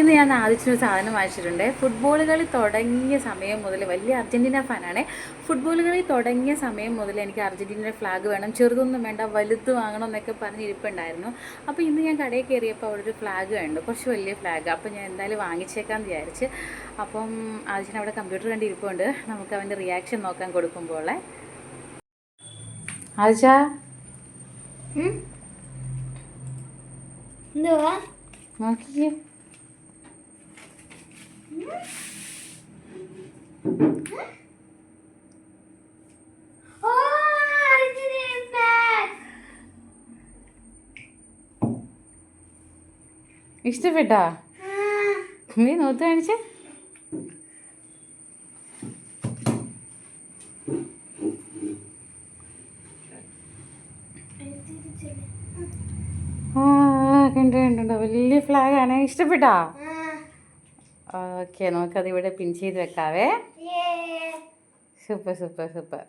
ഇന്ന് ഞാൻ ആദ്യത്തിനൊരു സാധനം വാങ്ങിച്ചിട്ടുണ്ട്. ഫുട്ബോൾ കളി തുടങ്ങിയ സമയം മുതൽ വലിയ അർജൻറ്റീന ഫാനാണ്. ഫുട്ബോൾ കളി തുടങ്ങിയ സമയം മുതൽ എനിക്ക് അർജൻറ്റീനയുടെ ഫ്ലാഗ് വേണം, ചെറുതൊന്നും വേണ്ട വലുത് വാങ്ങണം എന്നൊക്കെ പറഞ്ഞ് ഇരിപ്പുണ്ടായിരുന്നു. അപ്പോൾ ഇന്ന് ഞാൻ കടയിൽ കയറിയപ്പോൾ അവിടെ ഒരു ഫ്ലാഗ് കണ്ടു, കുറച്ച് വലിയ ഫ്ലാഗ്. അപ്പോൾ ഞാൻ എന്തായാലും വാങ്ങിച്ചേക്കാമെന്ന് വിചാരിച്ച്. അപ്പം ആദ്യം അവിടെ കമ്പ്യൂട്ടർ കണ്ട് ഇരിപ്പുണ്ട്. നമുക്ക് അവൻ്റെ റിയാക്ഷൻ നോക്കാൻ കൊടുക്കുമ്പോൾ ആദിശ നോക്കിക്കേ. ഇഷ്ടപ്പെട്ടാ? നീ നോത്ത് കാണിച്ച കണ്ടോ, വലിയ ഫ്ലാഗാണ്. ഇഷ്ടപ്പെട്ടാ? ഓക്കെ, നമുക്കത് ഇവിടെ പിൻ ചെയ്ത് വെക്കാവേ. Super super super.